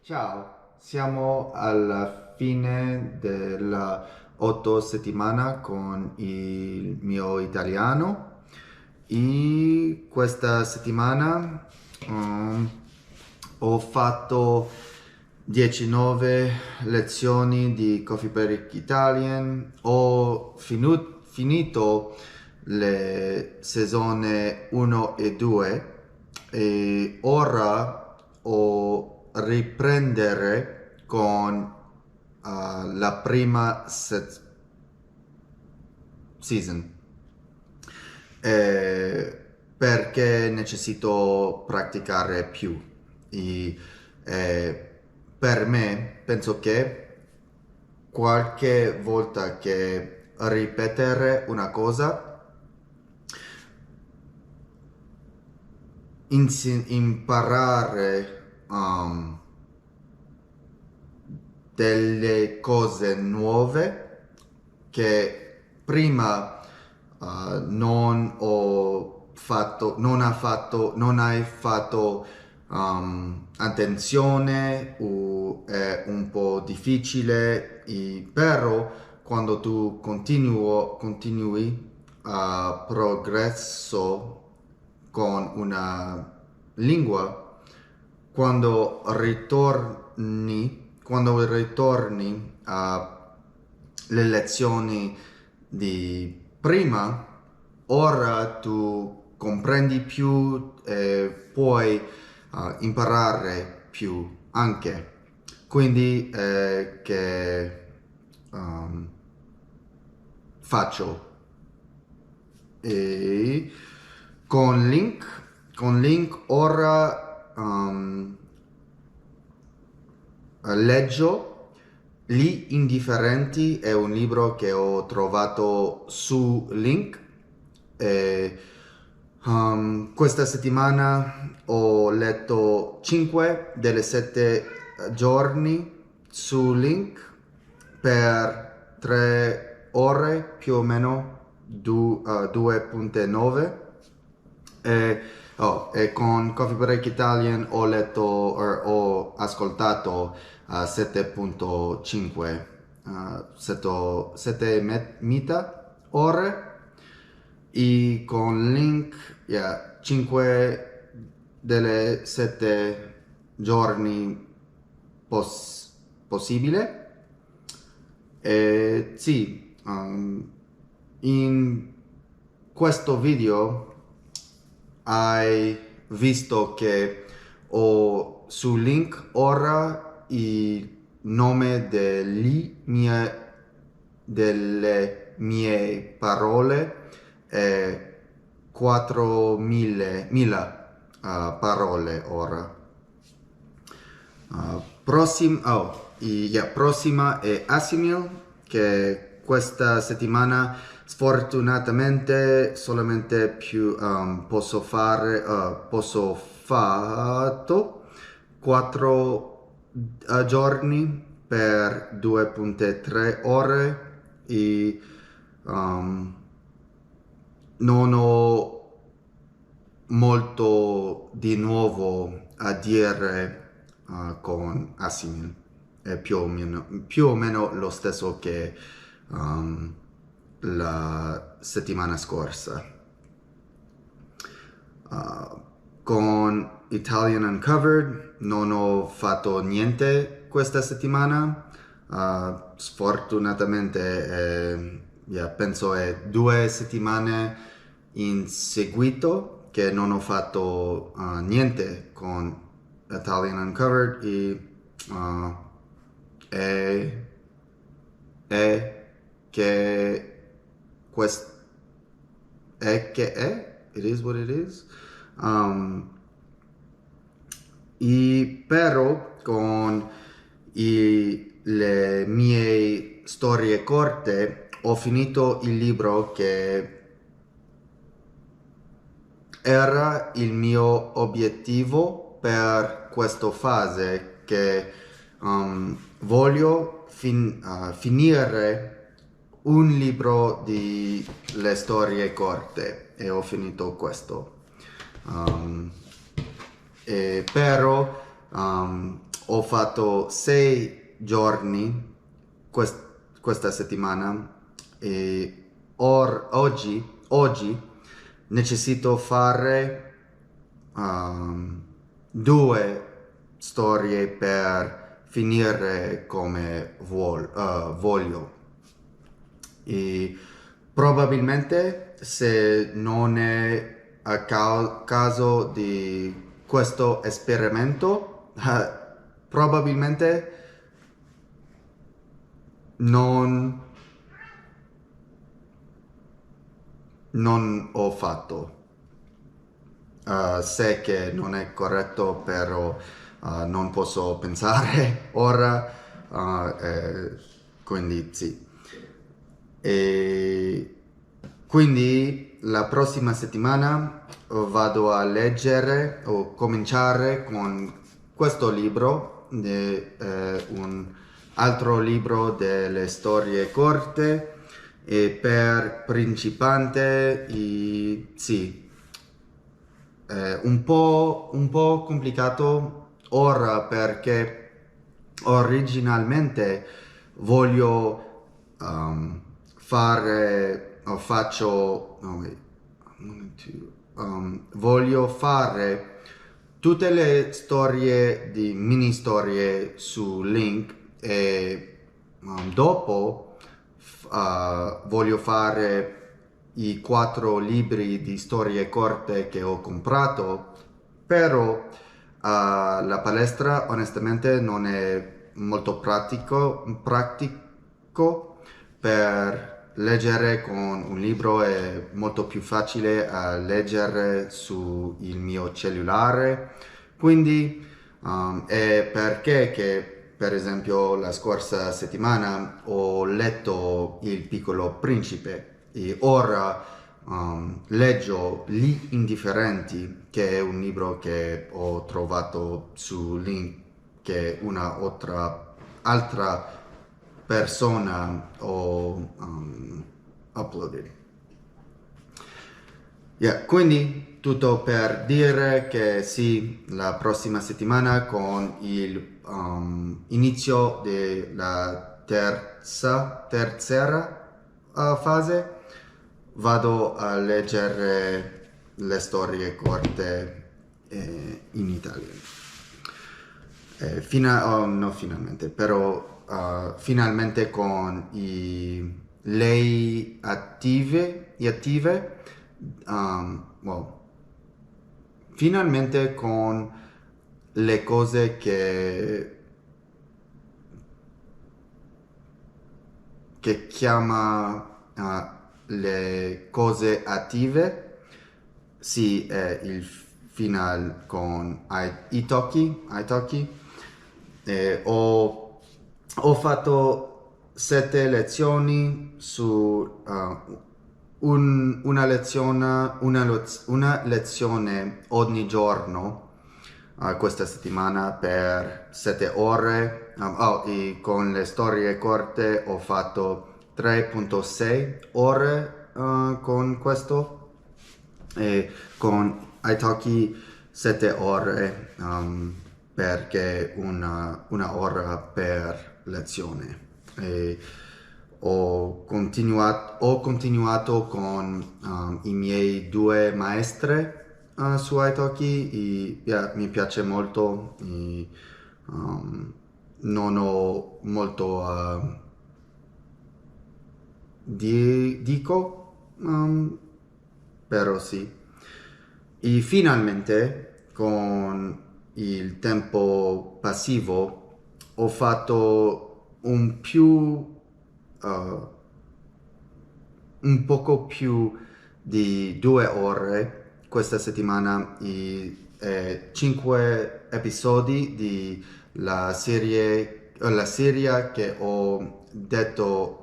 Ciao, siamo alla fine della 8 settimana con il mio italiano e questa settimana ho fatto 19 lezioni di Coffee Break Italian, ho finito le stagioni 1 e 2 e ora o riprendere con la prima season. Perché necessito praticare più e per me penso che qualche volta che ripetere una cosa imparare delle cose nuove che prima non hai fatto attenzione o è un po' difficile, però quando tu continui a progresso con una lingua, quando ritorni alle lezioni di prima, ora tu comprendi più e puoi imparare più anche. Quindi che faccio e con link ora leggo Gli Indifferenti, è un libro che ho trovato su Link. E, questa settimana ho letto 5 delle 7 giorni su Link per 3 ore più o meno, 2.9. E con Coffee Break Italian ho ascoltato 7.5 mita ore e con Link 5 delle 7 giorni possibile. E sì, in questo video hai visto che ho su Link ora il nome delle mie parole e 4.000 parole ora. Prossima è Asimil, che questa settimana sfortunatamente solamente posso fatto 4 giorni per 2.3 ore e non ho molto di nuovo a dire con Asimil. È più o meno lo stesso che la settimana scorsa. Con Italian Uncovered non ho fatto niente questa settimana. Sfortunatamente penso è 2 settimane in seguito che non ho fatto niente con Italian Uncovered e che questo it is what it is. E però con le mie storie corte ho finito il libro che era il mio obiettivo per questa fase, che voglio finire un libro di le storie corte e ho finito questo. Però ho fatto 6 giorni questa settimana e oggi necessito fare 2 storie per finire come voglio. E probabilmente se non è a caso di questo esperimento, probabilmente non ho fatto. Sé che non è corretto, però non posso pensare ora, quindi sì. E quindi la prossima settimana vado a leggere o cominciare con questo libro, un altro libro delle storie corte e per principiante, sì, un po' complicato ora perché originalmente voglio fare o faccio no, wait, voglio fare tutte le storie di mini storie su Link e dopo voglio fare i 4 libri di storie corte che ho comprato, però la palestra onestamente non è molto pratico per leggere con un libro, è molto più facile a leggere sul mio cellulare, quindi è perché che per esempio la scorsa settimana ho letto Il Piccolo Principe e ora leggo Gli Indifferenti, che è un libro che ho trovato su Link che altra persona ho uploaded. Yeah, quindi tutto per dire che sì, la prossima settimana con il inizio della terza fase vado a leggere le storie corte in italiano. No, finalmente, però finalmente con lei attive, well, finalmente con le cose che chiama le cose attive, sì, è il final con Italki. Ho fatto 7 lezioni su una lezione ogni giorno questa settimana per 7 ore. E con le storie corte ho fatto 3,6 ore con questo e con Italki 7 ore perché una ora per lezione. E ho continuato con i miei 2 maestre su Italki e mi piace molto e, non ho molto dico però sì. E finalmente con il tempo passivo ho fatto un poco più di 2 ore questa settimana e 5 episodi di la serie che ho detto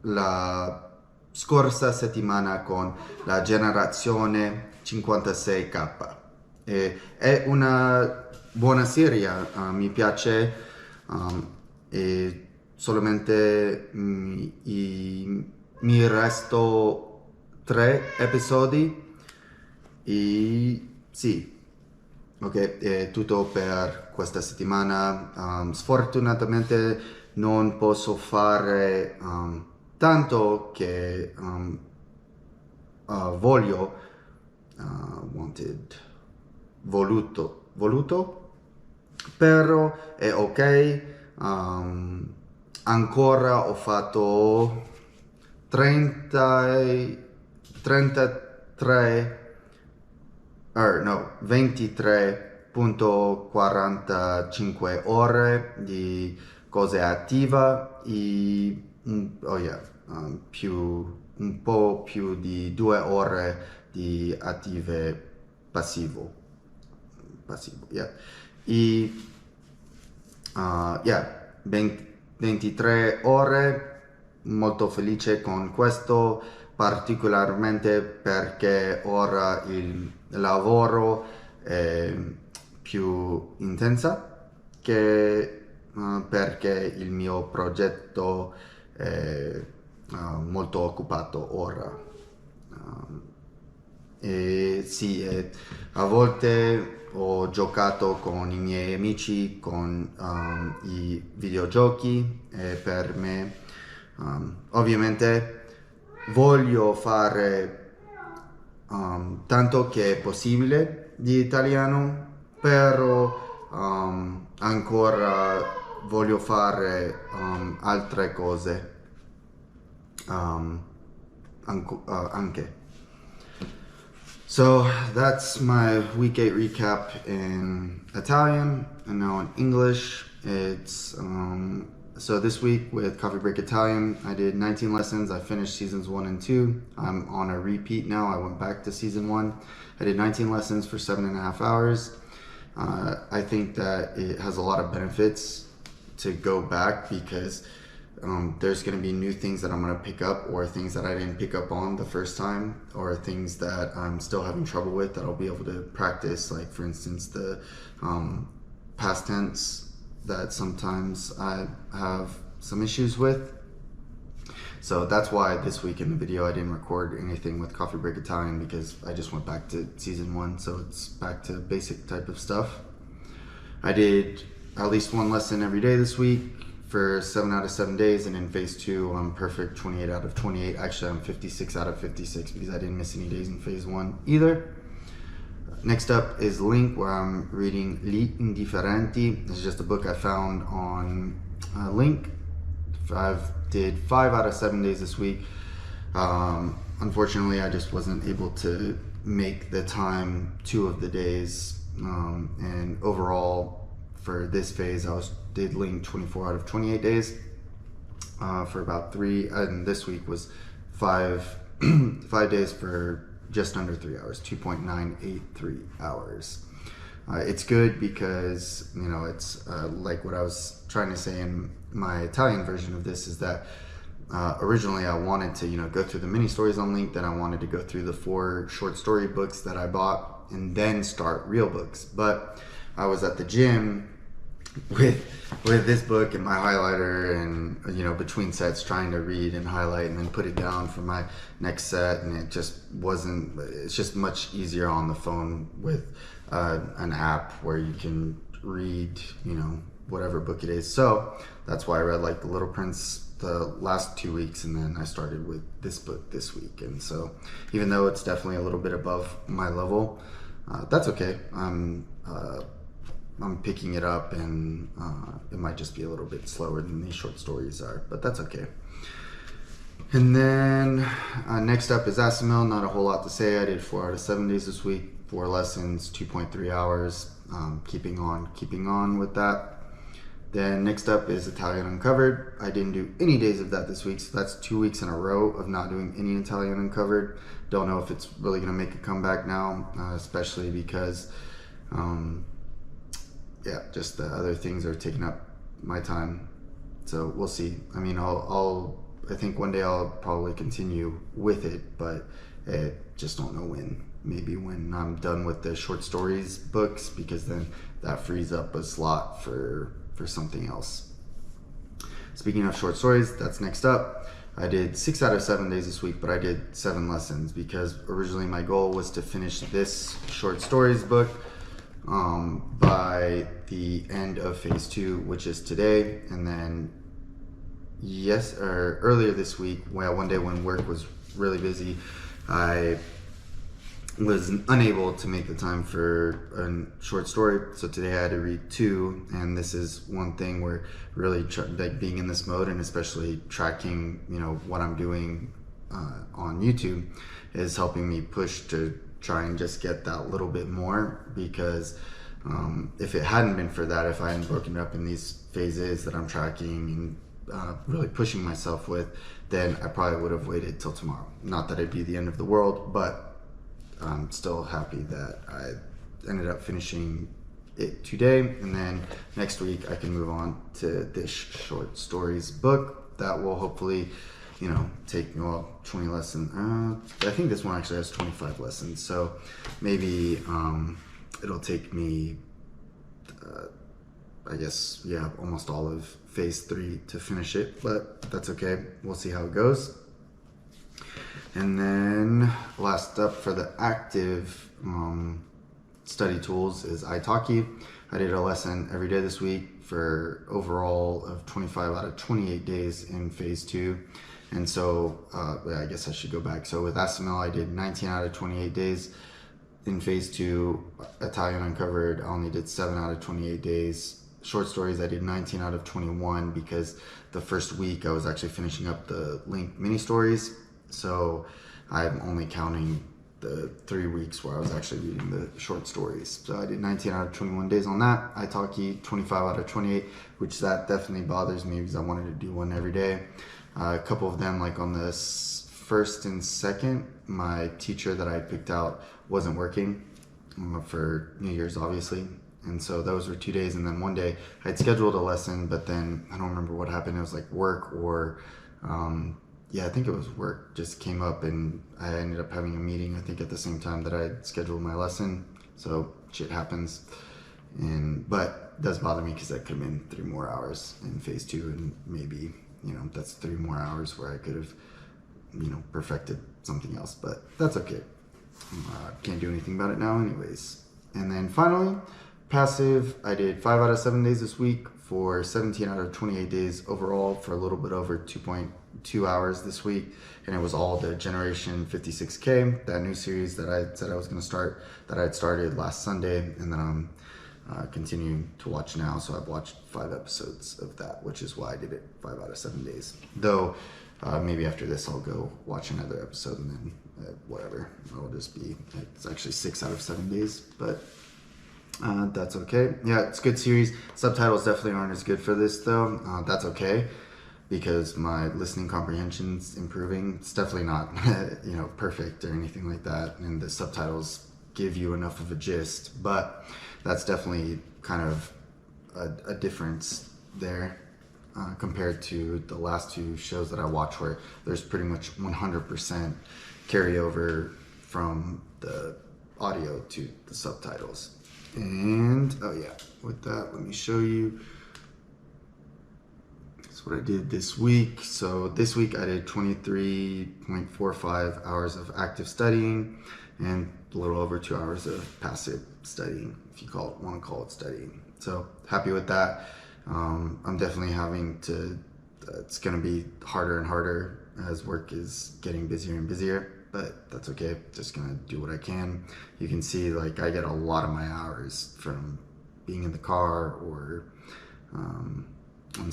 la scorsa settimana con la generazione 56K. È una buona serie, mi piace e solamente mi resto 3 episodi e sì, Ok, è tutto per questa settimana. Sfortunatamente non posso fare tanto che voglio, wanted, voluto, però è ok. Ancora ho fatto 30, 33 no, 23.45 ore di cose attiva e oh yeah, un po' più di 2 ore di attive passivo, yeah. E yeah, 23 ore, molto felice con questo, particolarmente perché ora il lavoro è più intensa che perché il mio progetto è molto occupato ora. E sì, a volte ho giocato con i miei amici con i videogiochi e per me ovviamente voglio fare tanto che è possibile di italiano, però ancora voglio fare altre cose anche. So that's my week 8 recap in Italian, and now in English. It's so this week with Coffee Break Italian, I did 19 lessons. I finished seasons 1 and 2. I'm on a repeat now. I went back to season 1. I did 19 lessons for 7.5 hours. I think that it has a lot of benefits to go back because there's going to be new things that I'm going to pick up, or things that I didn't pick up on the first time, or things that I'm still having trouble with that I'll be able to practice. Like, for instance, the past tense that sometimes I have some issues with. So that's why this week in the video I didn't record anything with Coffee Break Italian, because I just went back to season 1, so it's back to basic type of stuff. I did at least one lesson every day this week for 7 out of 7 days, and in phase 2 I'm perfect 28 out of 28. Actually, I'm 56 out of 56 because I didn't miss any days in phase 1 either. Next up is Link, where I'm reading Gli Indifferenti. This is just a book I found on Link. I did 5 out of 7 days this week. Unfortunately, I just wasn't able to make the time 2 of the days, and overall for this phase I did Link 24 out of 28 days for about 3, and this week was 5 5 days for just under 3 hours, 2.983 hours. It's good because, you know, it's like what I was trying to say in my Italian version of this is that originally I wanted to, you know, go through the mini stories on Link, then I wanted to go through the 4 short story books that I bought and then start real books. But I was at the gym with this book and my highlighter, and, you know, between sets trying to read and highlight and then put it down for my next set, and it just wasn't, it's just much easier on the phone with an app where you can read, you know, whatever book it is. So that's why I read like The Little Prince the last 2 weeks, and then I started with this book this week. And so even though it's definitely a little bit above my level, that's okay. I'm picking it up, and it might just be a little bit slower than these short stories are, but that's okay. And then next up is Asimil. Not a whole lot to say. I did 4 out of 7 days this week, 4 lessons, 2.3 hours. Keeping on with that. Then next up is Italian Uncovered. I didn't do any days of that this week, so that's 2 weeks in a row of not doing any Italian Uncovered. Don't know if it's really going to make a comeback now, especially because yeah, just the other things are taking up my time. So we'll see. I mean, I think one day I'll probably continue with it, but I just don't know when. Maybe when I'm done with the short stories books, because then that frees up a slot for something else. Speaking of short stories, that's next up. I did 6 out of 7 days this week, but I did 7 lessons because originally my goal was to finish this short stories book by the end of phase 2, which is today. And then earlier this week, one day when work was really busy, I was unable to make the time for a short story, so today I had to read 2, and this is one thing where really like being in this mode, and especially tracking what I'm doing on YouTube, is helping me push to try and just get that little bit more, because if it hadn't been for that, if I hadn't broken it up in these phases that I'm tracking and really pushing myself with, then I probably would have waited till tomorrow. Not that it'd be the end of the world, but I'm still happy that I ended up finishing it today, and then next week I can move on to this short stories book that will hopefully take me 20 lessons. I think this one actually has 25 lessons, so maybe it'll take me I guess almost all of phase 3 to finish it, but that's okay. We'll see how it goes. And then last up for the active study tools is italki. I did a lesson every day this week for overall of 25 out of 28 days in phase 2. And so I guess I should go back. So with SML, I did 19 out of 28 days. In phase 2, Italian Uncovered, I only did 7 out of 28 days. Short stories, I did 19 out of 21 because the first week I was actually finishing up the Link mini stories. So I'm only counting the 3 weeks where I was actually reading the short stories. So I did 19 out of 21 days on that. Italki 25 out of 28, which that definitely bothers me because I wanted to do one every day. A couple of them, like on the first and second, my teacher that I picked out wasn't working for New Year's, obviously. And so those were 2 days. And then one day I had scheduled a lesson, but then I don't remember what happened. It was like work or I think it was work just came up, and I ended up having a meeting, I think at the same time that I had scheduled my lesson. So shit happens. But it does bother me because that could have been 3 more hours in phase 2, and maybe, that's 3 more hours where I could have, perfected something else, but that's okay. Can't do anything about it now anyways. And then finally, passive, I did 5 out of 7 days this week for 17 out of 28 days overall for a little bit over 2.2 hours this week. And it was all the Generation 56K, that new series that I said I was going to start, that I had started last Sunday, and then I'm continuing to watch now. So I've watched 5 episodes of that, which is why I did it 5 out of 7 days. Though maybe after this I'll go watch another episode, and then whatever, it'll just be, it's actually 6 out of 7 days, but that's okay. Yeah, it's a good series. Subtitles definitely aren't as good for this though. That's okay, because my listening comprehension's improving. It's definitely not perfect or anything like that, and the subtitles give you enough of a gist, but that's definitely kind of a difference there compared to the last 2 shows that I watched, where there's pretty much 100% carryover from the audio to the subtitles. And with that, let me show you. That's what I did this week. So this week I did 23.45 hours of active studying and a little over 2 hours of passive studying, if you want to call it studying. So happy with that. I'm definitely having to, it's going to be harder and harder as work is getting busier and busier, but that's okay. Just going to do what I can. You can see, like, I get a lot of my hours from being in the car and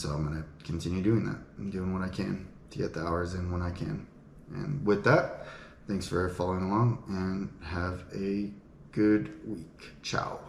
so I'm going to continue doing that and doing what I can to get the hours in when I can. And with that, thanks for following along and have a good week. Ciao.